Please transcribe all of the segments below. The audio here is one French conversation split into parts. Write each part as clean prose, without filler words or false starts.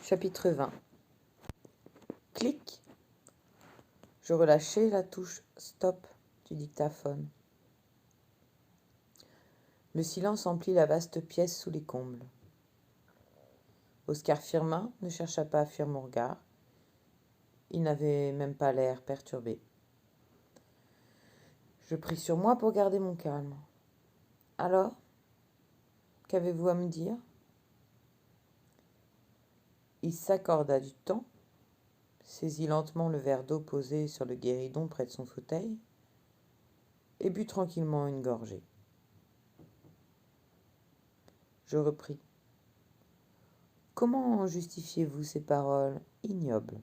Chapitre 20. Clic. Je relâchai la touche stop du dictaphone. Le silence emplit la vaste pièce sous les combles. Oscar Firmin ne chercha pas à fuir mon regard. Il n'avait même pas l'air perturbé. Je pris sur moi pour garder mon calme. Alors, qu'avez-vous à me dire ? Il s'accorda du temps, saisit lentement le verre d'eau posé sur le guéridon près de son fauteuil et but tranquillement une gorgée. Je repris. Comment justifiez-vous ces paroles ignobles ?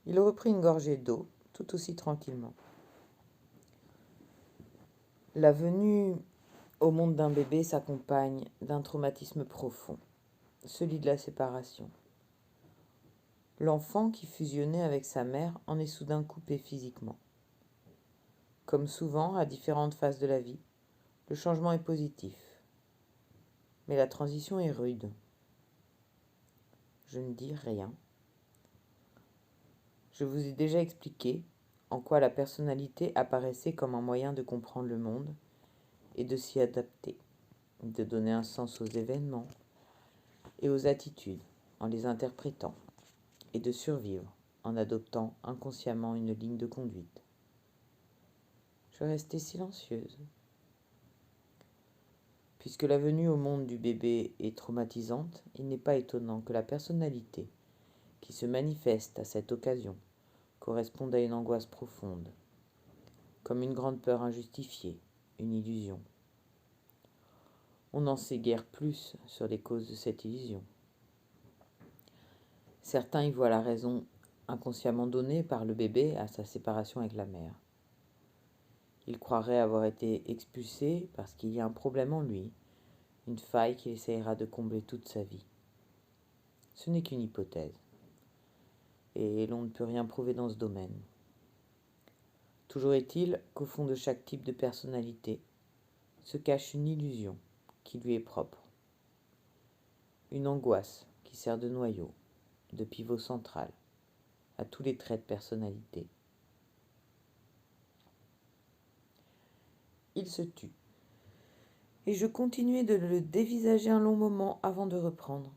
Il reprit une gorgée d'eau, tout aussi tranquillement. La venue au monde d'un bébé s'accompagne d'un traumatisme profond, celui de la séparation. L'enfant qui fusionnait avec sa mère en est soudain coupé physiquement. Comme souvent, à différentes phases de la vie, le changement est positif. Mais la transition est rude. Je ne dis rien. Je vous ai déjà expliqué en quoi la personnalité apparaissait comme un moyen de comprendre le monde et de s'y adapter, de donner un sens aux événements et aux attitudes en les interprétant, et de survivre en adoptant inconsciemment une ligne de conduite. Je restais silencieuse. Puisque la venue au monde du bébé est traumatisante, il n'est pas étonnant que la personnalité qui se manifeste à cette occasion corresponde à une angoisse profonde, comme une grande peur injustifiée, une illusion. On n'en sait guère plus sur les causes de cette illusion. Certains y voient la raison inconsciemment donnée par le bébé à sa séparation avec la mère. Il croirait avoir été expulsé parce qu'il y a un problème en lui, une faille qu'il essayera de combler toute sa vie. Ce n'est qu'une hypothèse, et l'on ne peut rien prouver dans ce domaine. Toujours est-il qu'au fond de chaque type de personnalité se cache une illusion qui lui est propre, une angoisse qui sert de noyau, de pivot central à tous les traits de personnalité. Il se tut, et je continuai de le dévisager un long moment avant de reprendre.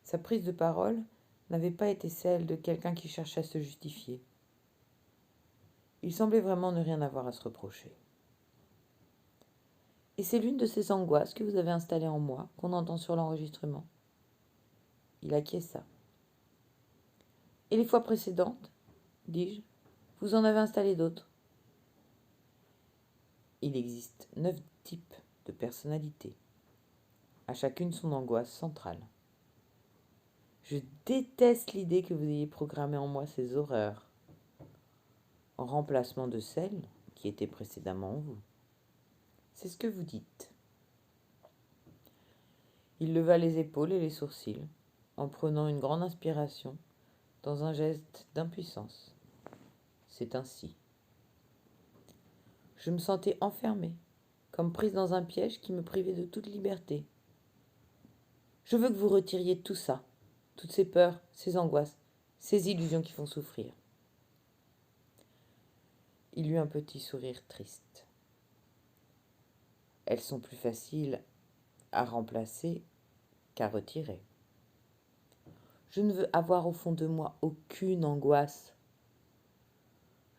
Sa prise de parole n'avait pas été celle de quelqu'un qui cherchait à se justifier. Il semblait vraiment ne rien avoir à se reprocher. Et c'est l'une de ces angoisses que vous avez installées en moi, qu'on entend sur l'enregistrement. Il acquiesça. Et les fois précédentes, dis-je, vous en avez installé d'autres. Il existe 9 types de personnalités, à chacune son angoisse centrale. Je déteste l'idée que vous ayez programmé en moi ces horreurs, en remplacement de celles qui étaient précédemment en vous. C'est ce que vous dites. Il leva les épaules et les sourcils, en prenant une grande inspiration, dans un geste d'impuissance. C'est ainsi. Je me sentais enfermée, comme prise dans un piège qui me privait de toute liberté. Je veux que vous retiriez tout ça, toutes ces peurs, ces angoisses, ces illusions qui font souffrir. Il eut un petit sourire triste. Elles sont plus faciles à remplacer qu'à retirer. Je ne veux avoir au fond de moi aucune angoisse.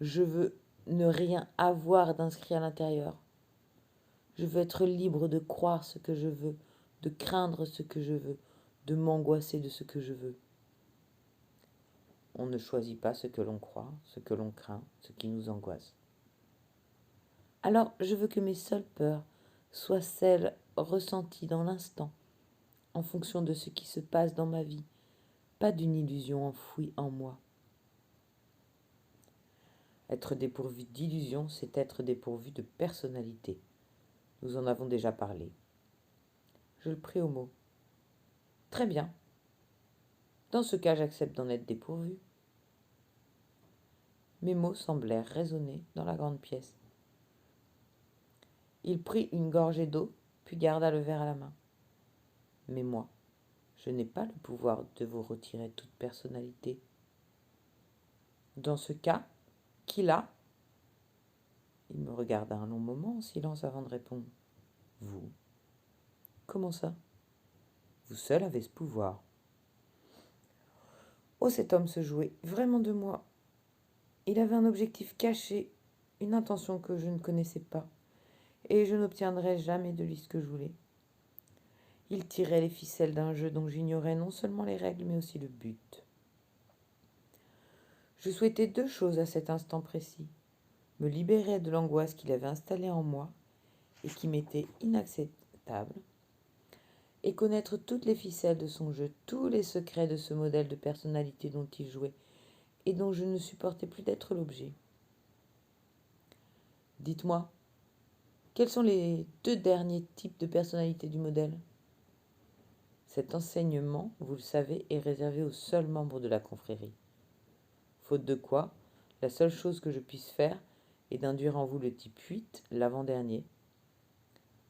Je veux ne rien avoir d'inscrit à l'intérieur. Je veux être libre de croire ce que je veux, de craindre ce que je veux, de m'angoisser de ce que je veux. On ne choisit pas ce que l'on croit, ce que l'on craint, ce qui nous angoisse. Alors, je veux que mes seules peurs soient celles ressenties dans l'instant, en fonction de ce qui se passe dans ma vie, pas d'une illusion enfouie en moi. Être dépourvu d'illusion, c'est être dépourvu de personnalité. Nous en avons déjà parlé. Je le pris au mot. Très bien. Dans ce cas, j'accepte d'en être dépourvu. Mes mots semblèrent résonner dans la grande pièce. Il prit une gorgée d'eau, puis garda le verre à la main. Mais moi, Je n'ai pas le pouvoir de vous retirer toute personnalité. Dans ce cas, qui l'a ? Il me regarda un long moment en silence avant de répondre. Vous. Comment ça ? Vous seul avez ce pouvoir. Oh, cet homme se jouait vraiment de moi. Il avait un objectif caché, une intention que je ne connaissais pas, et je n'obtiendrais jamais de lui ce que je voulais. Il tirait les ficelles d'un jeu dont j'ignorais non seulement les règles, mais aussi le but. Je souhaitais 2 choses à cet instant précis. Me libérer de l'angoisse qu'il avait installée en moi et qui m'était inacceptable, et connaître toutes les ficelles de son jeu, tous les secrets de ce modèle de personnalité dont il jouait et dont je ne supportais plus d'être l'objet. Dites-moi, quels sont les 2 derniers types de personnalité du modèle ? Cet enseignement, vous le savez, est réservé aux seuls membres de la confrérie. Faute de quoi, la seule chose que je puisse faire est d'induire en vous le type 8, l'avant-dernier.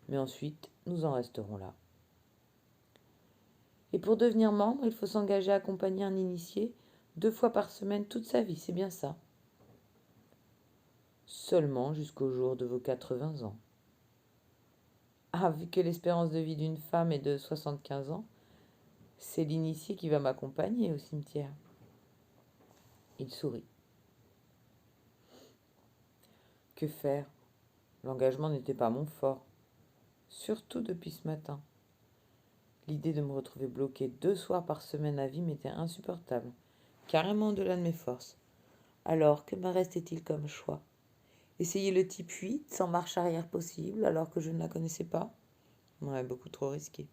Mais ensuite, nous en resterons là. Et pour devenir membre, il faut s'engager à accompagner un initié 2 fois par semaine toute sa vie, c'est bien ça. Seulement jusqu'au jour de vos 80 ans. Ah, vu que l'espérance de vie d'une femme est de 75 ans, c'est l'initié qui va m'accompagner au cimetière. Il sourit. Que faire ? L'engagement n'était pas mon fort, surtout depuis ce matin. L'idée de me retrouver bloqué 2 soirs par semaine à vie m'était insupportable, carrément au-delà de mes forces. Alors, que me restait-il comme choix ? Essayer le type 8 sans marche arrière possible alors que je ne la connaissais pas ? Ouais, beaucoup trop risqué.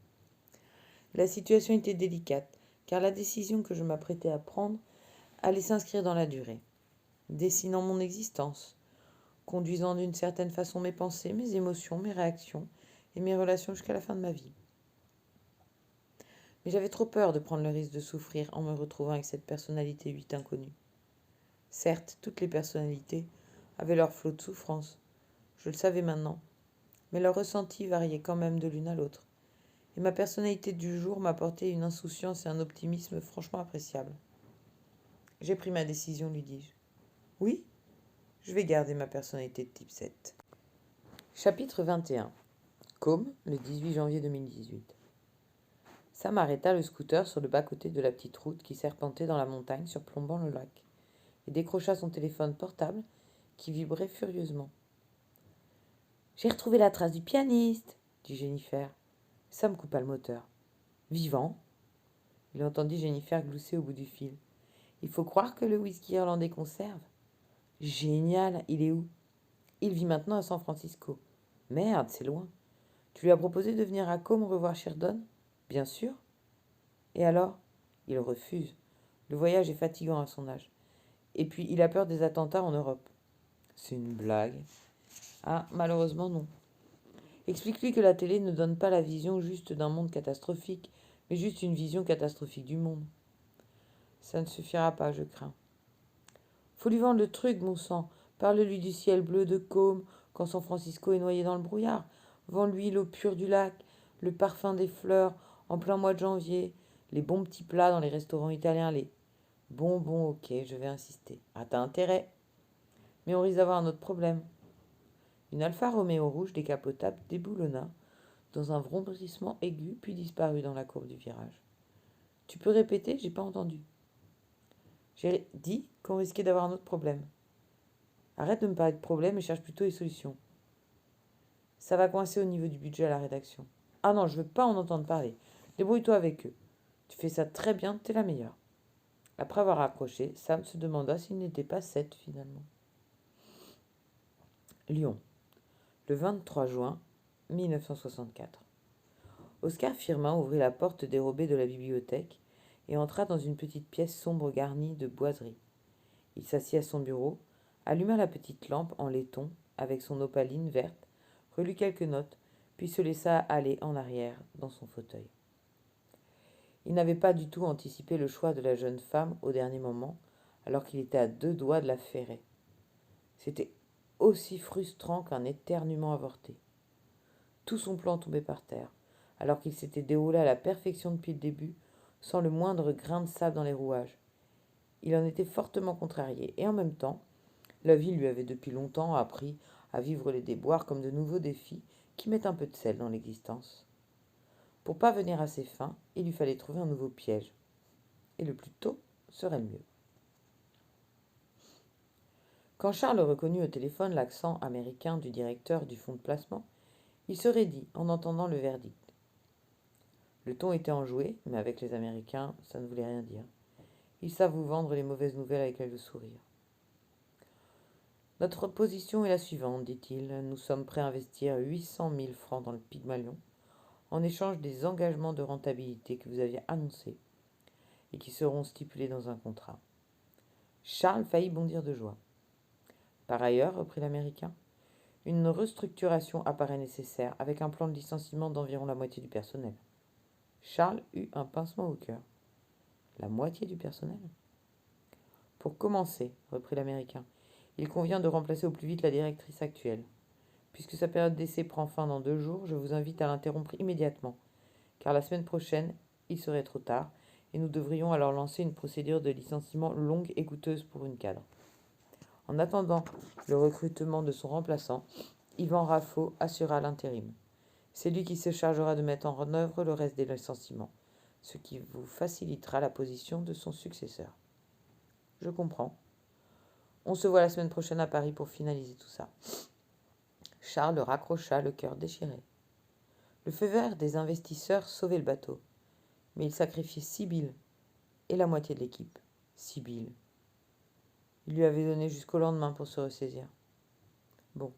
La situation était délicate, car la décision que je m'apprêtais à prendre allait s'inscrire dans la durée, dessinant mon existence, conduisant d'une certaine façon mes pensées, mes émotions, mes réactions et mes relations jusqu'à la fin de ma vie. Mais j'avais trop peur de prendre le risque de souffrir en me retrouvant avec cette personnalité 8 inconnue. Certes, toutes les personnalités avaient leur flot de souffrance, je le savais maintenant, mais leur ressenti variait quand même de l'une à l'autre, et ma personnalité du jour m'apportait une insouciance et un optimisme franchement appréciables. J'ai pris ma décision, lui dis-je. Oui, je vais garder ma personnalité de type 7. Chapitre 21. Côme, le 18 janvier 2018. Sam arrêta le scooter sur le bas-côté de la petite route qui serpentait dans la montagne surplombant le lac et décrocha son téléphone portable qui vibrait furieusement. « J'ai retrouvé la trace du pianiste !» dit Jennifer. Sam coupa le moteur. « Vivant ?» Il entendit Jennifer glousser au bout du fil. « Il faut croire que le whisky irlandais conserve. »« Génial, il est où ?»« Il vit maintenant à San Francisco. »« Merde, c'est loin. Tu lui as proposé de venir à Côme revoir Sheridan ? » ?»« Bien sûr. »« Et alors ? » ?»« Il refuse. Le voyage est fatigant à son âge. Et puis, il a peur des attentats en Europe. »« C'est une blague. »« Ah, malheureusement non. Explique-lui que la télé ne donne pas la vision juste d'un monde catastrophique, mais juste une vision catastrophique du monde. » « Ça ne suffira pas, je crains. »« Faut lui vendre le truc, mon sang. Parle-lui du ciel bleu de Côme quand San Francisco est noyé dans le brouillard. Vends-lui l'eau pure du lac, le parfum des fleurs en plein mois de janvier, les bons petits plats dans les restaurants italiens, les... Bon, ok, je vais insister. Ah, t'as intérêt. Mais on risque d'avoir un autre problème. Une Alfa Romeo rouge décapotable déboulonna dans un vrombissement aigu, puis disparut dans la courbe du virage. Tu peux répéter ? J'ai pas entendu. J'ai dit qu'on risquait d'avoir un autre problème. Arrête de me parler de problème et cherche plutôt les solutions. Ça va coincer au niveau du budget à la rédaction. Ah non, je veux pas en entendre parler. Débrouille-toi avec eux. Tu fais ça très bien, t'es la meilleure. Après avoir raccroché, Sam se demanda s'il n'était pas 7 finalement. Lyon, le 23 juin 1964. Oscar Firmin ouvrit la porte dérobée de la bibliothèque et entra dans une petite pièce sombre garnie de boiseries. Il s'assit à son bureau, alluma la petite lampe en laiton avec son opaline verte, relut quelques notes, puis se laissa aller en arrière dans son fauteuil. Il n'avait pas du tout anticipé le choix de la jeune femme au dernier moment, alors qu'il était à 2 doigts de la ferrer. C'était aussi frustrant qu'un éternuement avorté. Tout son plan tombait par terre, alors qu'il s'était déroulé à la perfection depuis le début, sans le moindre grain de sable dans les rouages. Il en était fortement contrarié, et en même temps, la vie lui avait depuis longtemps appris à vivre les déboires comme de nouveaux défis qui mettent un peu de sel dans l'existence. Pour parvenir à ses fins, il lui fallait trouver un nouveau piège, et le plus tôt serait le mieux. Quand Charles reconnut au téléphone l'accent américain du directeur du fonds de placement, il se raidit en entendant le verdict. Le ton était enjoué, mais avec les Américains, ça ne voulait rien dire. Ils savent vous vendre les mauvaises nouvelles avec le sourire. Notre position est la suivante, dit-il. Nous sommes prêts à investir 800 000 francs dans le Pygmalion en échange des engagements de rentabilité que vous aviez annoncés et qui seront stipulés dans un contrat. Charles faillit bondir de joie. Par ailleurs, reprit l'Américain, une restructuration apparaît nécessaire avec un plan de licenciement d'environ la moitié du personnel. Charles eut un pincement au cœur. La moitié du personnel ? Pour commencer, reprit l'Américain, il convient de remplacer au plus vite la directrice actuelle. Puisque sa période d'essai prend fin dans 2 jours, je vous invite à l'interrompre immédiatement, car la semaine prochaine, il serait trop tard, et nous devrions alors lancer une procédure de licenciement longue et coûteuse pour une cadre. En attendant le recrutement de son remplaçant, Yvan Raffaud assura l'intérim. C'est lui qui se chargera de mettre en œuvre le reste des licenciements, ce qui vous facilitera la position de son successeur. Je comprends. On se voit la semaine prochaine à Paris pour finaliser tout ça. Charles raccrocha le cœur déchiré. Le feu vert des investisseurs sauvait le bateau, mais il sacrifiait Sibylle et la moitié de l'équipe. Sibylle. Il lui avait donné jusqu'au lendemain pour se ressaisir. Bon,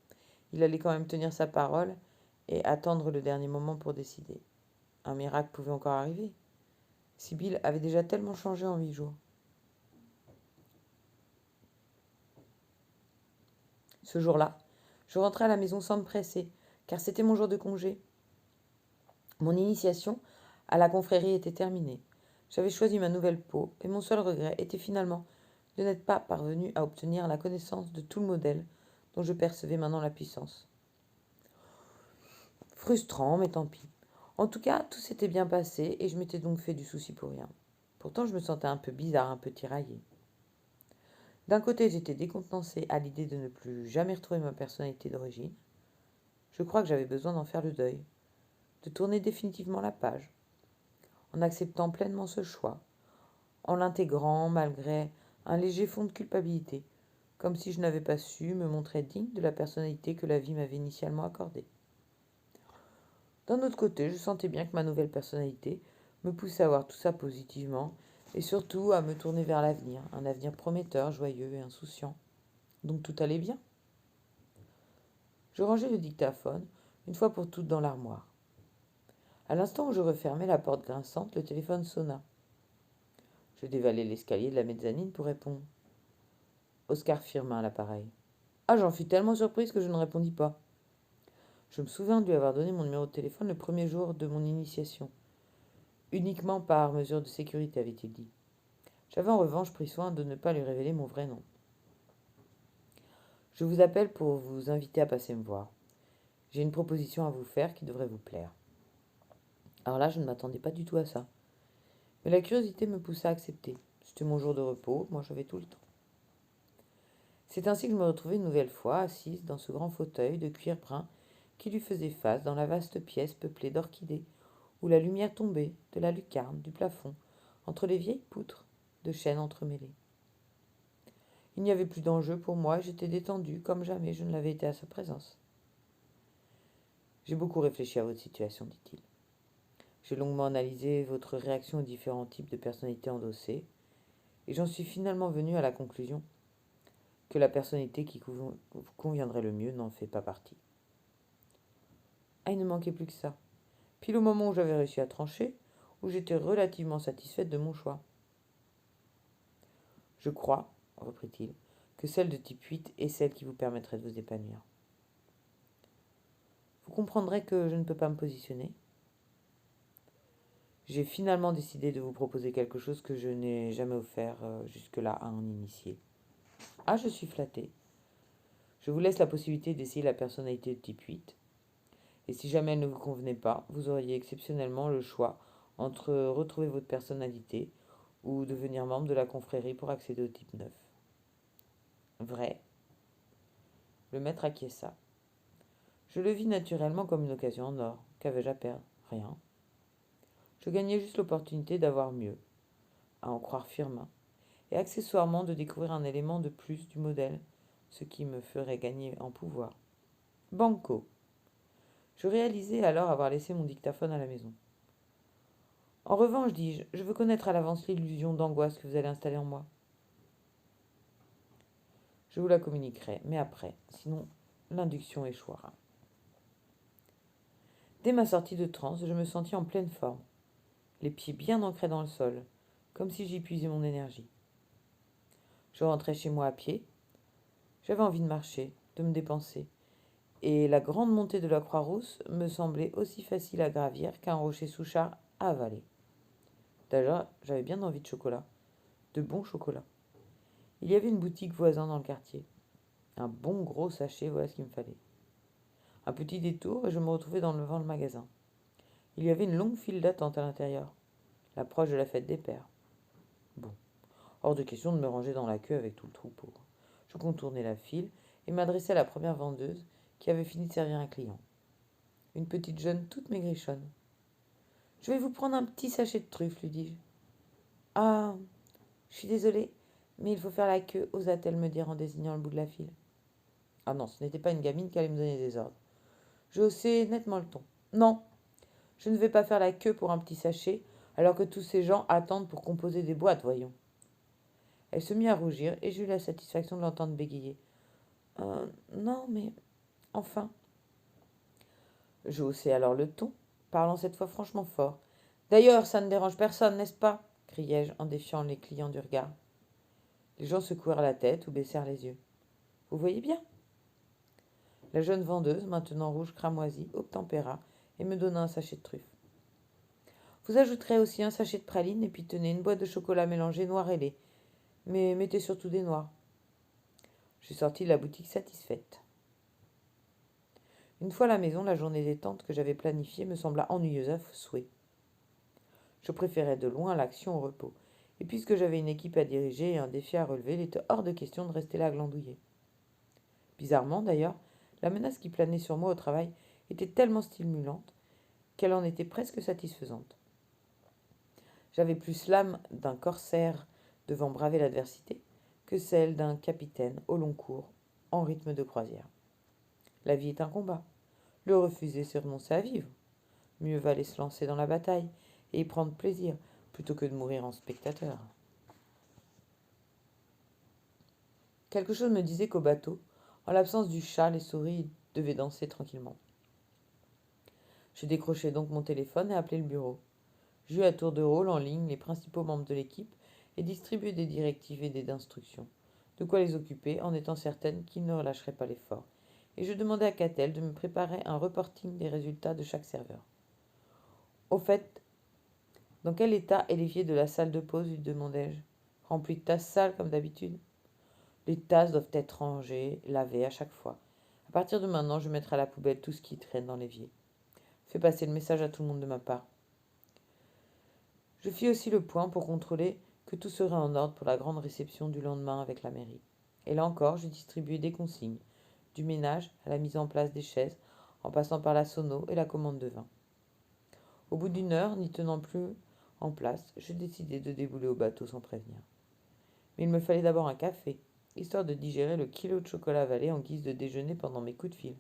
il allait quand même tenir sa parole et attendre le dernier moment pour décider. Un miracle pouvait encore arriver. Sibylle avait déjà tellement changé en 8 jours. Ce jour-là, je rentrai à la maison sans me presser, car c'était mon jour de congé. Mon initiation à la confrérie était terminée. J'avais choisi ma nouvelle peau, et mon seul regret était finalement de n'être pas parvenu à obtenir la connaissance de tout le modèle dont je percevais maintenant la puissance. Frustrant, mais tant pis. En tout cas, tout s'était bien passé, et je m'étais donc fait du souci pour rien. Pourtant, je me sentais un peu bizarre, un peu tiraillée. D'un côté, j'étais décontenancée à l'idée de ne plus jamais retrouver ma personnalité d'origine. Je crois que j'avais besoin d'en faire le deuil, de tourner définitivement la page, en acceptant pleinement ce choix, en l'intégrant malgré un léger fond de culpabilité, comme si je n'avais pas su me montrer digne de la personnalité que la vie m'avait initialement accordée. D'un autre côté, je sentais bien que ma nouvelle personnalité me poussait à voir tout ça positivement et surtout à me tourner vers l'avenir, un avenir prometteur, joyeux et insouciant. Donc tout allait bien. Je rangeai le dictaphone, une fois pour toutes, dans l'armoire. À l'instant où je refermais la porte grinçante, le téléphone sonna. Je dévalai l'escalier de la mezzanine pour répondre. Oscar Firmin à l'appareil. Ah, j'en fus tellement surprise que je ne répondis pas. Je me souviens de lui avoir donné mon numéro de téléphone le premier jour de mon initiation. Uniquement par mesure de sécurité, avait-il dit. J'avais en revanche pris soin de ne pas lui révéler mon vrai nom. Je vous appelle pour vous inviter à passer me voir. J'ai une proposition à vous faire qui devrait vous plaire. Alors là, je ne m'attendais pas du tout à ça. Mais la curiosité me poussa à accepter. C'était mon jour de repos, moi j'avais tout le temps. C'est ainsi que je me retrouvai une nouvelle fois assise dans ce grand fauteuil de cuir brun qui lui faisait face dans la vaste pièce peuplée d'orchidées, où la lumière tombait de la lucarne du plafond entre les vieilles poutres de chêne entremêlées. Il n'y avait plus d'enjeu pour moi et j'étais détendue comme jamais je ne l'avais été à sa présence. J'ai beaucoup réfléchi à votre situation, dit-il. J'ai longuement analysé votre réaction aux différents types de personnalités endossées et j'en suis finalement venu à la conclusion que la personnalité qui vous conviendrait le mieux n'en fait pas partie. Ah, il ne manquait plus que ça. Pile au moment où j'avais réussi à trancher, où j'étais relativement satisfaite de mon choix. Je crois, reprit-il, que celle de type 8 est celle qui vous permettrait de vous épanouir. Vous comprendrez que je ne peux pas me positionner. J'ai finalement décidé de vous proposer quelque chose que je n'ai jamais offert jusque-là à un initié. Ah, je suis flattée. Je vous laisse la possibilité d'essayer la personnalité de type 8. Et si jamais elle ne vous convenait pas, vous auriez exceptionnellement le choix entre retrouver votre personnalité ou devenir membre de la confrérie pour accéder au type 9. Vrai. Le maître acquiesça. Je le vis naturellement comme une occasion en or. Qu'avais-je à perdre? Rien. Je gagnais juste l'opportunité d'avoir mieux, à en croire Firmin, et accessoirement de découvrir un élément de plus du modèle, ce qui me ferait gagner en pouvoir. Banco. Je réalisais alors avoir laissé mon dictaphone à la maison. En revanche, dis-je, je veux connaître à l'avance l'illusion d'angoisse que vous allez installer en moi. Je vous la communiquerai, mais après, sinon l'induction échouera. Dès ma sortie de transe, je me sentis en pleine forme, les pieds bien ancrés dans le sol, comme si j'y puisais mon énergie. Je rentrais chez moi à pied. J'avais envie de marcher, de me dépenser, et la grande montée de la Croix-Rousse me semblait aussi facile à gravir qu'un rocher Souchard à avaler. D'ailleurs, j'avais bien envie de chocolat, de bon chocolat. Il y avait une boutique voisin dans le quartier. Un bon gros sachet, voilà ce qu'il me fallait. Un petit détour et je me retrouvais devant le magasin. Il y avait une longue file d'attente à l'intérieur, l'approche de la fête des pères. Bon, hors de question de me ranger dans la queue avec tout le troupeau. Je contournai la file et m'adressai à la première vendeuse qui avait fini de servir un client. Une petite jeune toute maigrichonne. Je vais vous prendre un petit sachet de truffes, lui dis-je. Ah, je suis désolée, mais il faut faire la queue, osa-t-elle me dire en désignant le bout de la file. Ah non, ce n'était pas une gamine qui allait me donner des ordres. Je haussai nettement le ton. Non, je ne vais pas faire la queue pour un petit sachet, alors que tous ces gens attendent pour composer des boîtes, voyons. Elle se mit à rougir et j'eus la satisfaction de l'entendre bégayer. Non, mais enfin. Je haussai alors le ton, parlant cette fois franchement fort. D'ailleurs, ça ne dérange personne, n'est-ce pas? Criai-je en défiant les clients du regard. Les gens secouèrent la tête ou baissèrent les yeux. Vous voyez bien? La jeune vendeuse, maintenant rouge cramoisie, obtempéra et me donna un sachet de truffes. Vous ajouterez aussi un sachet de praline et puis tenez une boîte de chocolat mélangé noir et lait. Mais mettez surtout des noix. Je sortis de la boutique satisfaite. Une fois à la maison, la journée détente que j'avais planifiée me sembla ennuyeuse à souhait. Je préférais de loin l'action au repos. Et puisque j'avais une équipe à diriger et un défi à relever, il était hors de question de rester là à glandouiller. Bizarrement, d'ailleurs, la menace qui planait sur moi au travail était tellement stimulante qu'elle en était presque satisfaisante. J'avais plus l'âme d'un corsaire devant braver l'adversité que celle d'un capitaine au long cours, en rythme de croisière. La vie est un combat. Le refuser, c'est renoncer à vivre. Mieux valait se lancer dans la bataille et y prendre plaisir plutôt que de mourir en spectateur. Quelque chose me disait qu'au bateau, en l'absence du chat, les souris devaient danser tranquillement. Je décrochai donc mon téléphone et appelai le bureau. J'eus à tour de rôle en ligne les principaux membres de l'équipe et distribuai des directives et des instructions. De quoi les occuper en étant certaine qu'ils ne relâcheraient pas l'effort. Et je demandai à Catel de me préparer un reporting des résultats de chaque serveur. Au fait, dans quel état est l'évier de la salle de pause, lui demandai-je. Rempli de tasses sales comme d'habitude. Les tasses doivent être rangées, lavées à chaque fois. À partir de maintenant, je mettrai à la poubelle tout ce qui traîne dans l'évier. Fais passer le message à tout le monde de ma part. Je fis aussi le point pour contrôler que tout serait en ordre pour la grande réception du lendemain avec la mairie. Et là encore, je distribuai des consignes, du ménage à la mise en place des chaises, en passant par la sono et la commande de vin. Au bout d'une heure, n'y tenant plus en place, je décidai de débouler au bateau sans prévenir. Mais il me fallait d'abord un café, histoire de digérer le kilo de chocolat avalé en guise de déjeuner pendant mes coups de fil.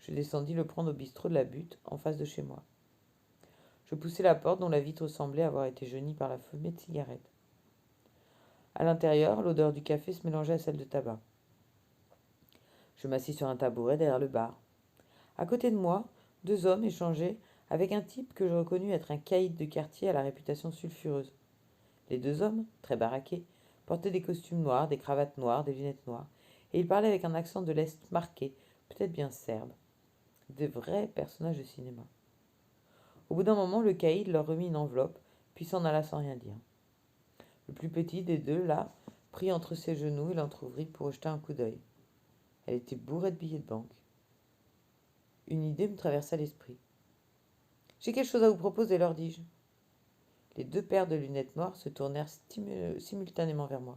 Je descendis le prendre au bistrot de la Butte, en face de chez moi. Je poussai la porte dont la vitre semblait avoir été jaunie par la fumée de cigarette. À l'intérieur, l'odeur du café se mélangeait à celle de tabac. Je m'assis sur un tabouret derrière le bar. À côté de moi, deux hommes échangeaient avec un type que je reconnus être un caïd de quartier à la réputation sulfureuse. Les deux hommes, très baraqués, portaient des costumes noirs, des cravates noires, des lunettes noires, et ils parlaient avec un accent de l'Est marqué, peut-être bien serbe. De vrais personnages de cinéma. Au bout d'un moment, le caïd leur remit une enveloppe, puis s'en alla sans rien dire. Le plus petit des deux, là, prit entre ses genoux et l'entr'ouvrit pour jeter un coup d'œil. Elle était bourrée de billets de banque. Une idée me traversa l'esprit. J'ai quelque chose à vous proposer, leur dis-je. Les 2 paires de lunettes noires se tournèrent simultanément vers moi.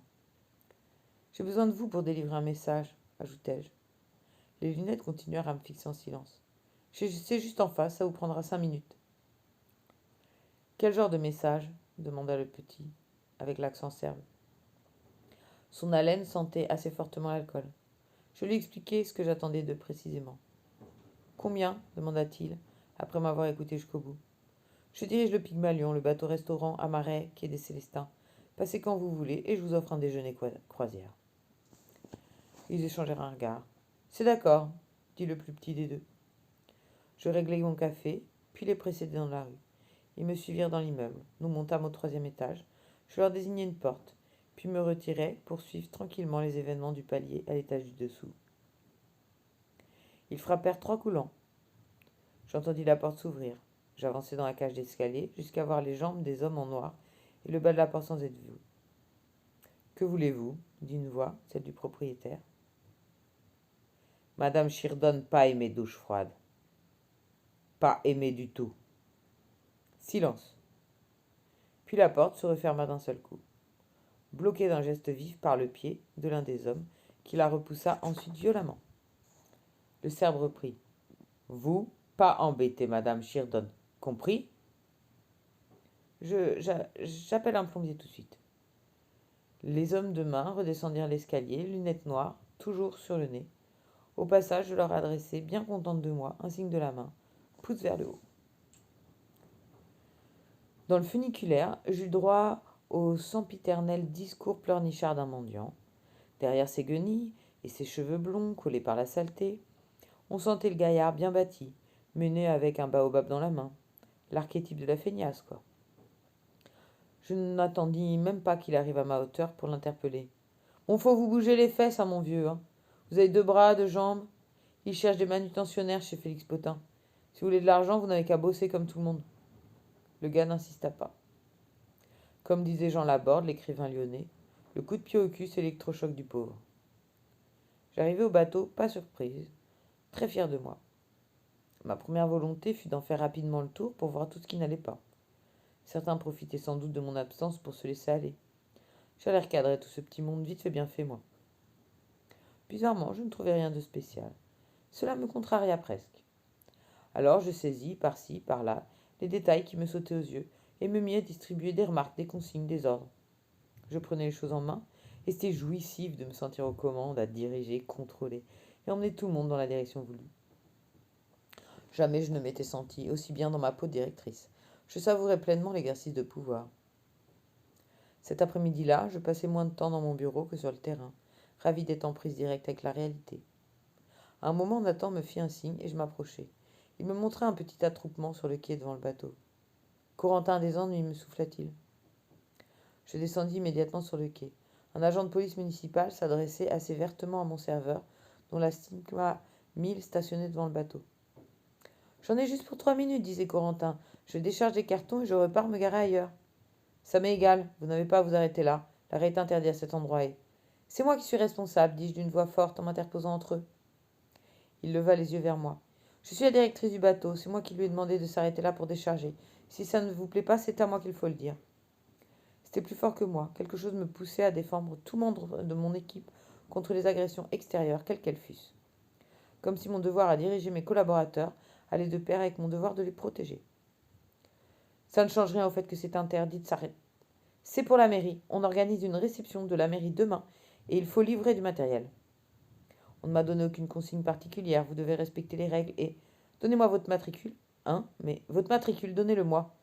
« J'ai besoin de vous pour délivrer un message, ajoutai-je. Les lunettes continuèrent à me fixer en silence. « C'est juste en face, ça vous prendra 5 minutes. » « Quel genre de message ?» demanda le petit, avec l'accent serbe. Son haleine sentait assez fortement l'alcool. Je lui expliquai ce que j'attendais d'eux précisément. « Combien ?» demanda-t-il, après m'avoir écouté jusqu'au bout. « Je dirige le Pygmalion, le bateau-restaurant à Marais, quai des Célestins. Passez quand vous voulez et je vous offre un déjeuner croisière. » Ils échangèrent un regard. « C'est d'accord, » dit le plus petit des deux. Je réglai mon café, puis les précédai dans la rue. Ils me suivirent dans l'immeuble. Nous montâmes au 3e étage. Je leur désignai une porte, puis me retirai pour suivre tranquillement les événements du palier à l'étage du dessous. Ils frappèrent 3 coups lents. J'entendis la porte s'ouvrir. J'avançai dans la cage d'escalier jusqu'à voir les jambes des hommes en noir et le bas de la porte sans être vu. « Que voulez-vous » dit une voix, celle du propriétaire. « Madame Shirdon pas aimé douche froide. Pas aimé du tout. » Silence. Puis la porte se referma d'un seul coup, bloquée d'un geste vif par le pied de l'un des hommes, qui la repoussa ensuite violemment. Le Serbe reprit. « Vous, pas embêter Madame Shirdon. Compris ?» J'appelle un plombier tout de suite. Les hommes de main redescendirent l'escalier, lunettes noires, toujours sur le nez. Au passage, je leur adressai, bien contente de moi, un signe de la main, pouce vers le haut. Dans le funiculaire, j'eus droit au sempiternel discours pleurnichard d'un mendiant. Derrière ses guenilles et ses cheveux blonds collés par la saleté, on sentait le gaillard bien bâti, mené avec un baobab dans la main. L'archétype de la feignasse, quoi. Je n'attendis même pas qu'il arrive à ma hauteur pour l'interpeller. « Bon, faut vous bouger les fesses, hein, mon vieux, hein. Vous avez 2 bras, 2 jambes. Il cherche des manutentionnaires chez Félix Potin. Si vous voulez de l'argent, vous n'avez qu'à bosser comme tout le monde. » Le gars n'insista pas. Comme disait Jean Laborde, l'écrivain lyonnais, le coup de pied au cul, c'est l'électrochoc du pauvre. J'arrivai au bateau, pas surprise, très fière de moi. Ma première volonté fut d'en faire rapidement le tour pour voir tout ce qui n'allait pas. Certains profitaient sans doute de mon absence pour se laisser aller. J'allais recadrer tout ce petit monde vite fait bien fait, moi. Bizarrement, je ne trouvais rien de spécial. Cela me contraria presque. Alors je saisis, par-ci, par-là, les détails qui me sautaient aux yeux et me mis à distribuer des remarques, des consignes, des ordres. Je prenais les choses en main et c'était jouissif de me sentir aux commandes, à diriger, contrôler et emmener tout le monde dans la direction voulue. Jamais je ne m'étais sentie aussi bien dans ma peau de directrice. Je savourais pleinement l'exercice de pouvoir. Cet après-midi-là, je passais moins de temps dans mon bureau que sur le terrain, ravi d'être en prise directe avec la réalité. À un moment, Nathan me fit un signe et je m'approchai. Il me montrait un petit attroupement sur le quai devant le bateau. « Corentin a des ennuis, me souffla-t-il. » Je descendis immédiatement sur le quai. Un agent de police municipale s'adressait assez vertement à mon serveur, dont la Stigma 1000 stationnait devant le bateau. « J'en ai juste pour 3 minutes, disait Corentin. Je décharge des cartons et je repars me garer ailleurs. » Ça m'est égal, vous n'avez pas à vous arrêter là. L'arrêt est interdit à cet endroit. C'est moi qui suis responsable, dis-je d'une voix forte en m'interposant entre eux. Il leva les yeux vers moi. Je suis la directrice du bateau, c'est moi qui lui ai demandé de s'arrêter là pour décharger. Si ça ne vous plaît pas, c'est à moi qu'il faut le dire. C'était plus fort que moi. Quelque chose me poussait à défendre tout membre de mon équipe contre les agressions extérieures, quelles qu'elles fussent. Comme si mon devoir à diriger mes collaborateurs allait de pair avec mon devoir de les protéger. Ça ne change rien au fait que c'est interdit de s'arrêter. C'est pour la mairie. On organise une réception de la mairie demain et il faut livrer du matériel. On ne m'a donné aucune consigne particulière. Vous devez respecter les règles et... Donnez-moi votre matricule. Hein? Mais votre matricule, donnez-le-moi.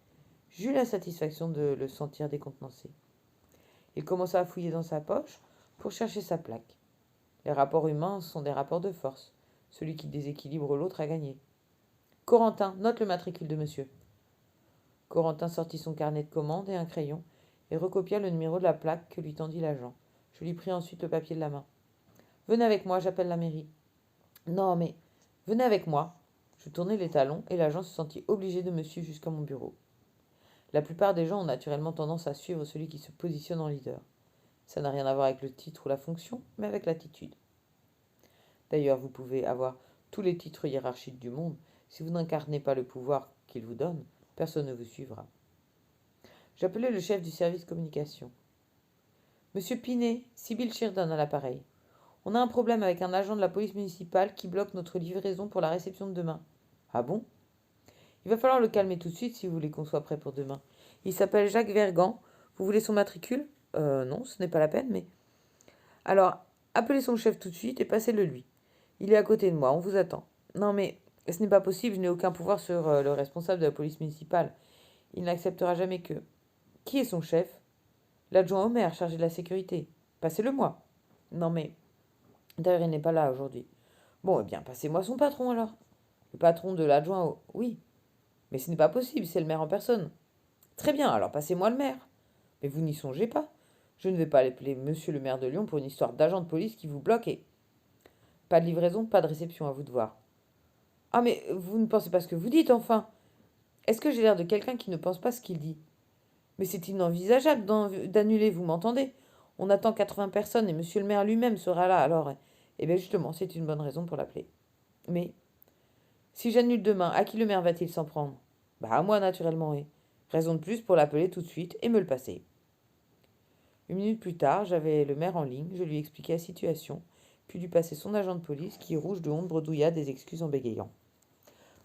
J'eus la satisfaction de le sentir décontenancé. Il commença à fouiller dans sa poche pour chercher sa plaque. Les rapports humains sont des rapports de force. Celui qui déséquilibre l'autre a gagné. Corentin, note le matricule de monsieur. Corentin sortit son carnet de commande et un crayon et recopia le numéro de la plaque que lui tendit l'agent. Je lui pris ensuite le papier de la main. « Venez avec moi, j'appelle la mairie. »« Non, mais venez avec moi. » Je tournai les talons et l'agent se sentit obligé de me suivre jusqu'à mon bureau. La plupart des gens ont naturellement tendance à suivre celui qui se positionne en leader. Ça n'a rien à voir avec le titre ou la fonction, mais avec l'attitude. D'ailleurs, vous pouvez avoir tous les titres hiérarchiques du monde. Si vous n'incarnez pas le pouvoir qu'il vous donne, personne ne vous suivra. J'appelai le chef du service communication. Monsieur Pinet, Sibylle Sheridan à l'appareil. On a un problème avec un agent de la police municipale qui bloque notre livraison pour la réception de demain. Ah bon? Il va falloir le calmer tout de suite si vous voulez qu'on soit prêt pour demain. Il s'appelle Jacques Vergan. Vous voulez son matricule? Non, ce n'est pas la peine, mais... Alors, appelez son chef tout de suite et passez-le lui. Il est à côté de moi, on vous attend. Non mais, ce n'est pas possible, je n'ai aucun pouvoir sur le responsable de la police municipale. Il n'acceptera jamais que... Qui est son chef? L'adjoint au maire, chargé de la sécurité. Passez-le moi. Non mais, d'ailleurs il n'est pas là aujourd'hui. Bon, eh bien, passez-moi son patron alors. Le patron de l'adjoint au... Oui, mais ce n'est pas possible, c'est le maire en personne. Très bien, alors passez-moi le maire. Mais vous n'y songez pas. Je ne vais pas appeler monsieur le maire de Lyon pour une histoire d'agent de police qui vous bloque et... Pas de livraison, pas de réception, à vous de voir. Ah mais vous ne pensez pas ce que vous dites, enfin. Est-ce que j'ai l'air de quelqu'un qui ne pense pas ce qu'il dit? Mais c'est inenvisageable d'annuler, vous m'entendez? On attend 80 personnes et monsieur le maire lui-même sera là, alors... Eh bien justement, c'est une bonne raison pour l'appeler. Mais, si j'annule demain, à qui le maire va-t-il s'en prendre? Bah à moi naturellement, et... Raison de plus pour l'appeler tout de suite et me le passer. Une minute plus tard, j'avais le maire en ligne, je lui expliquai la situation, puis lui passer son agent de police qui, rouge de honte, bredouilla des excuses en bégayant.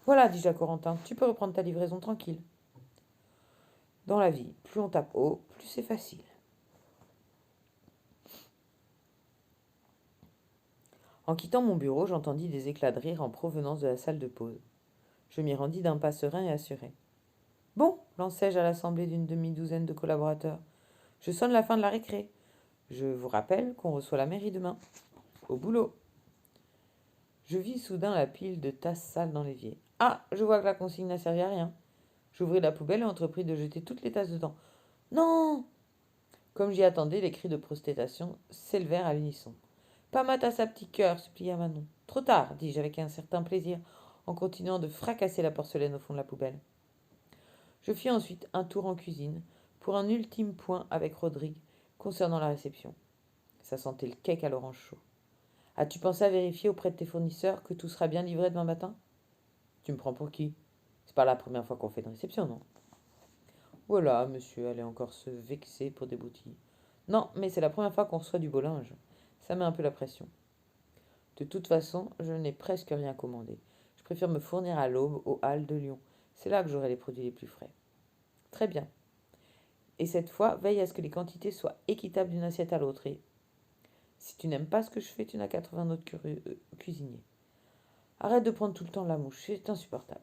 Voilà, dis-je à Corentin, tu peux reprendre ta livraison tranquille. Dans la vie, plus on tape haut, plus c'est facile. En quittant mon bureau, j'entendis des éclats de rire en provenance de la salle de pause. Je m'y rendis d'un pas serein et assuré. Bon, lançai-je à l'assemblée d'une demi-douzaine de collaborateurs, je sonne la fin de la récré. Je vous rappelle qu'on reçoit la mairie demain. Au boulot. Je vis soudain la pile de tasses sales dans l'évier. Ah, je vois que la consigne n'a servi à rien. J'ouvris la poubelle et entrepris de jeter toutes les tasses dedans. Non! Comme j'y attendais, les cris de protestation s'élevèrent à l'unisson. Pas ma tasse à petit cœur, supplia Manon. Trop tard, dis-je avec un certain plaisir, en continuant de fracasser la porcelaine au fond de la poubelle. Je fis ensuite un tour en cuisine, pour un ultime point avec Rodrigue, concernant la réception. Ça sentait le cake à l'orange chaud. As-tu pensé à vérifier auprès de tes fournisseurs que tout sera bien livré demain matin? Tu me prends pour qui? C'est pas la première fois qu'on fait une réception, non? Voilà, monsieur allait encore se vexer pour des boutilles. Non, mais c'est la première fois qu'on reçoit du beau linge. Ça met un peu la pression. De toute façon, je n'ai presque rien commandé. Je préfère me fournir à l'aube aux Halles de Lyon. C'est là que j'aurai les produits les plus frais. Très bien. Et cette fois, veille à ce que les quantités soient équitables d'une assiette à l'autre. Et si tu n'aimes pas ce que je fais, tu n'as qu'à trouver un autre cuisinier. Arrête de prendre tout le temps la mouche, c'est insupportable.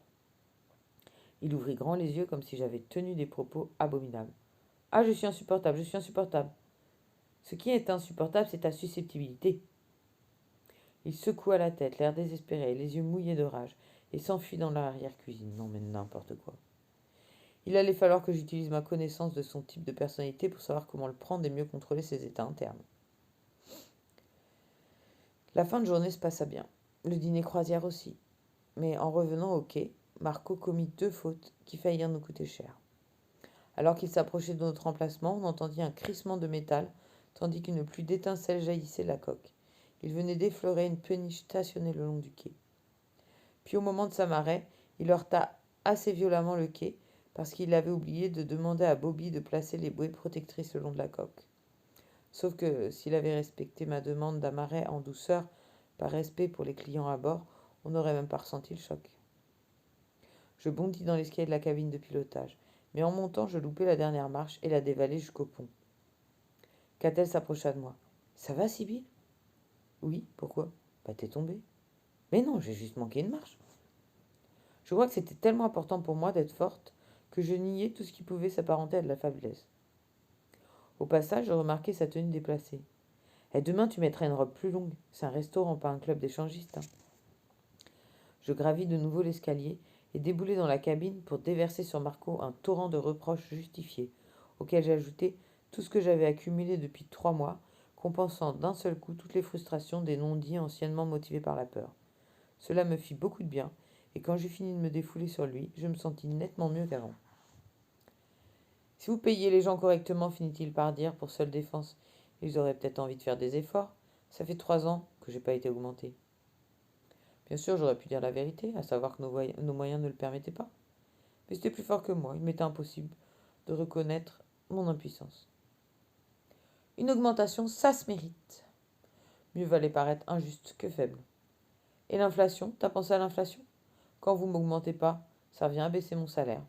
Il ouvrit grand les yeux comme si j'avais tenu des propos abominables. Ah, je suis insupportable, je suis insupportable. Ce qui est insupportable, c'est ta susceptibilité. Il secoua la tête, l'air désespéré, les yeux mouillés de rage, et s'enfuit dans l'arrière-cuisine. Non mais n'importe quoi. Il allait falloir que j'utilise ma connaissance de son type de personnalité pour savoir comment le prendre et mieux contrôler ses états internes. La fin de journée se passa bien. Le dîner croisière aussi. Mais en revenant au quai, Marco commit 2 fautes qui faillirent nous coûter cher. Alors qu'il s'approchait de notre emplacement, on entendit un crissement de métal, tandis qu'une pluie d'étincelles jaillissait de la coque. Il venait d'effleurer une péniche stationnée le long du quai. Puis au moment de s'amarrer, il heurta assez violemment le quai, parce qu'il avait oublié de demander à Bobby de placer les bouées protectrices le long de la coque. Sauf que s'il avait respecté ma demande d'amarrer en douceur, par respect pour les clients à bord, on n'aurait même pas ressenti le choc. Je bondis dans l'escalier de la cabine de pilotage, mais en montant, je loupai la dernière marche et la dévalai jusqu'au pont. Catel s'approcha de moi. « Ça va, Sibylle ?»« Oui, pourquoi ?»« Bah, t'es tombée. »« Mais non, j'ai juste manqué une marche. » Je crois que c'était tellement important pour moi d'être forte que je niais tout ce qui pouvait s'apparenter à de la faiblesse. Au passage, je remarquai sa tenue déplacée. « Et demain, tu mettras une robe plus longue. C'est un restaurant, pas un club d'échangistes. Hein. » Je gravis de nouveau l'escalier et déboulai dans la cabine pour déverser sur Marco un torrent de reproches justifiés, auxquels j'ajoutai tout ce que j'avais accumulé depuis 3 mois, compensant d'un seul coup toutes les frustrations des non-dits anciennement motivés par la peur. Cela me fit beaucoup de bien, et quand j'eus fini de me défouler sur lui, je me sentis nettement mieux qu'avant. « Si vous payiez les gens correctement, finit-il par dire, pour seule défense, ils auraient peut-être envie de faire des efforts. Ça fait 3 ans que j'ai pas été augmenté. » Bien sûr, j'aurais pu dire la vérité, à savoir que nos moyens ne le permettaient pas. Mais c'était plus fort que moi, il m'était impossible de reconnaître mon impuissance. Une augmentation, ça se mérite. Mieux valait paraître injuste que faible. Et l'inflation, t'as pensé à l'inflation? Quand vous m'augmentez pas, ça revient à baisser mon salaire.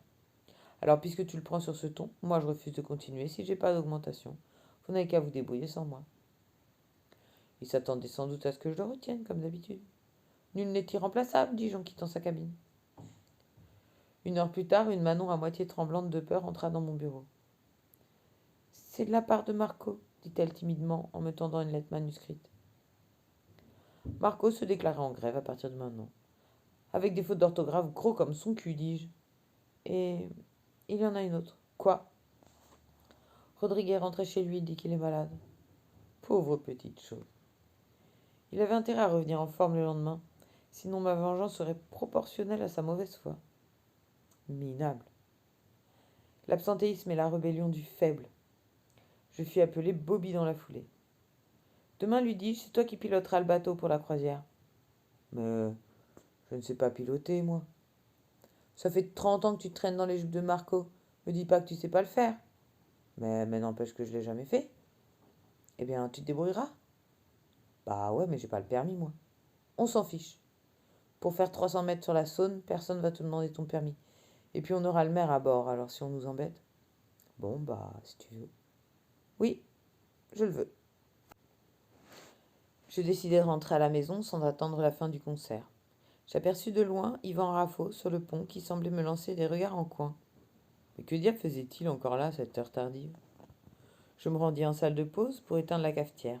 Alors puisque tu le prends sur ce ton, moi je refuse de continuer si j'ai pas d'augmentation. Vous n'avez qu'à vous débrouiller sans moi. Il s'attendait sans doute à ce que je le retienne, comme d'habitude. Nul n'est irremplaçable, dis-je en quittant sa cabine. 1 heure plus tard, une Manon à moitié tremblante de peur entra dans mon bureau. C'est de la part de Marco, dit-elle timidement en me tendant une lettre manuscrite. Marco se déclarait en grève à partir de maintenant. Avec des fautes d'orthographe gros comme son cul, dis-je. Et il y en a une autre. Quoi? Rodrigue est rentré chez lui, il dit qu'il est malade. Pauvre petite chose. Il avait intérêt à revenir en forme le lendemain, sinon ma vengeance serait proportionnelle à sa mauvaise foi. Minable. L'absentéisme est la rébellion du faible. Je fus appelé Bobby dans la foulée. Demain, lui dis-je, c'est toi qui piloteras le bateau pour la croisière. Mais je ne sais pas piloter, moi. Ça fait 30 ans que tu traînes dans les jupes de Marco. Me dis pas que tu sais pas le faire. Mais n'empêche que je l'ai jamais fait. Eh bien, tu te débrouilleras. Bah ouais, mais j'ai pas le permis, moi. On s'en fiche. Pour faire 300 mètres sur la Saône, personne va te demander ton permis. Et puis on aura le maire à bord, alors si on nous embête. Bon, bah, si tu veux. Oui, je le veux. Je décidai de rentrer à la maison sans attendre la fin du concert. J'aperçus de loin Yvan Raffo sur le pont qui semblait me lancer des regards en coin. Mais que diable faisait-il encore là à cette heure tardive? Je me rendis en salle de pause pour éteindre la cafetière.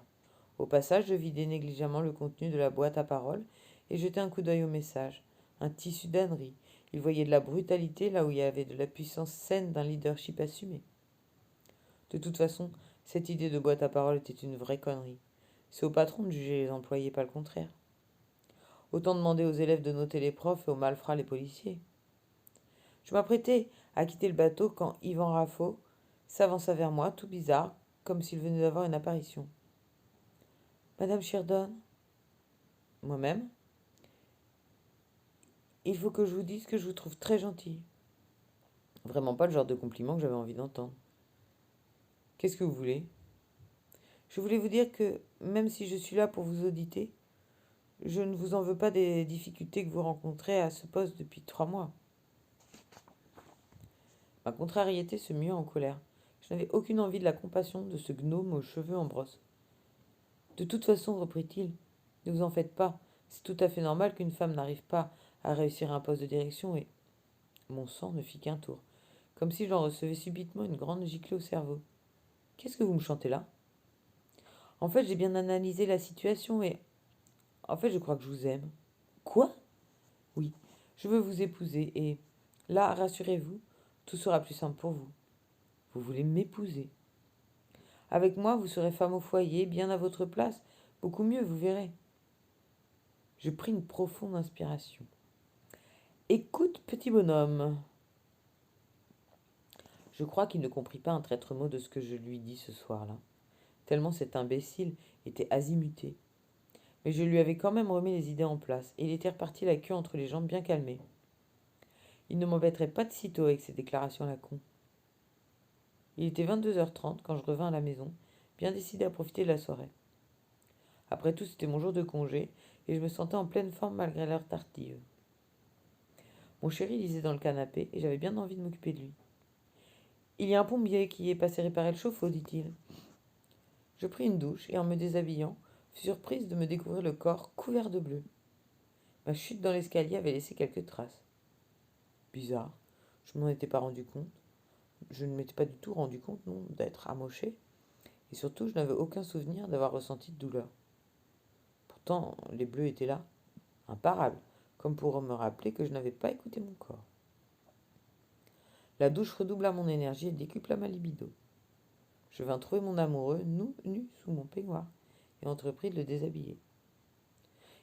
Au passage, je vidai négligemment le contenu de la boîte à paroles et jetai un coup d'œil au message. Un tissu d'ânerie. Il voyait de la brutalité là où il y avait de la puissance saine d'un leadership assumé. De toute façon, cette idée de boîte à paroles était une vraie connerie. C'est au patron de juger les employés, pas le contraire. Autant demander aux élèves de noter les profs et aux malfrats les policiers. Je m'apprêtais à quitter le bateau quand Yvan Raffo s'avança vers moi, tout bizarre, comme s'il venait d'avoir une apparition. Madame Sheldon? Moi-même? Il faut que je vous dise que je vous trouve très gentille. Vraiment pas le genre de compliment que j'avais envie d'entendre. Qu'est-ce que vous voulez? Je voulais vous dire que, même si je suis là pour vous auditer, je ne vous en veux pas des difficultés que vous rencontrez à ce poste depuis 3 mois. Ma contrariété se mua en colère. Je n'avais aucune envie de la compassion de ce gnome aux cheveux en brosse. De toute façon, reprit-il, ne vous en faites pas. C'est tout à fait normal qu'une femme n'arrive pas à réussir un poste de direction et... Mon sang ne fit qu'un tour, comme si j'en recevais subitement une grande giclée au cerveau. Qu'est-ce que vous me chantez là? En fait, j'ai bien analysé la situation et... En fait, je crois que je vous aime. Quoi? Oui, je veux vous épouser et... Là, rassurez-vous, tout sera plus simple pour vous. Vous voulez m'épouser? Avec moi, vous serez femme au foyer, bien à votre place. Beaucoup mieux, vous verrez. Je pris une profonde inspiration. Écoute, petit bonhomme. Je crois qu'il ne comprit pas un traître mot de ce que je lui dis ce soir-là, tellement cet imbécile était azimuté. Mais je lui avais quand même remis les idées en place, et il était reparti la queue entre les jambes bien calmé. Il ne m'embêterait pas de sitôt avec ses déclarations à la con. Il était 22h30 quand je revins à la maison, bien décidé à profiter de la soirée. Après tout, c'était mon jour de congé, et je me sentais en pleine forme malgré l'heure tardive. Mon chéri lisait dans le canapé, et j'avais bien envie de m'occuper de lui. Il y a un plombier qui est passé réparer le chauffe-eau, dit-il. Je pris une douche, et en me déshabillant, fus surprise de me découvrir le corps couvert de bleu. Ma chute dans l'escalier avait laissé quelques traces. Bizarre, je ne m'en étais pas rendu compte. Je ne m'étais pas du tout rendu compte, non, d'être amoché. Et surtout, je n'avais aucun souvenir d'avoir ressenti de douleur. Pourtant, les bleus étaient là, imparables, comme pour me rappeler que je n'avais pas écouté mon corps. La douche redoubla mon énergie et décupla ma libido. Je vins trouver mon amoureux, nu sous mon peignoir, et entrepris de le déshabiller.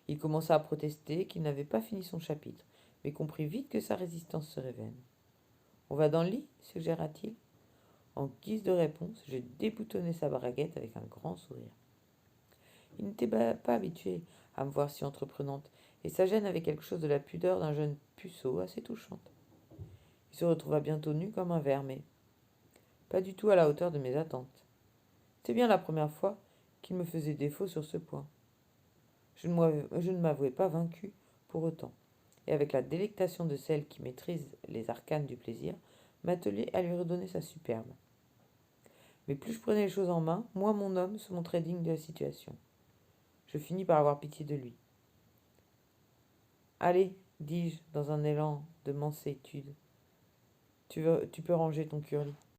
Il commença à protester qu'il n'avait pas fini son chapitre, mais comprit vite que sa résistance serait vaine. On va dans le lit, suggéra-t-il. En guise de réponse, je déboutonnai sa braguette avec un grand sourire. Il n'était pas habitué à me voir si entreprenante, et sa gêne avait quelque chose de la pudeur d'un jeune puceau assez touchante. Il se retrouva bientôt nu comme un ver, mais pas du tout à la hauteur de mes attentes. C'était bien la première fois qu'il me faisait défaut sur ce point. Je ne m'avouais pas vaincu pour autant, et avec la délectation de celle qui maîtrise les arcanes du plaisir, m'attelai à lui redonner sa superbe. Mais plus je prenais les choses en main, moins mon homme se montrait digne de la situation. Je finis par avoir pitié de lui. Allez, dis-je dans un élan de mansuétude, tu peux ranger ton curly.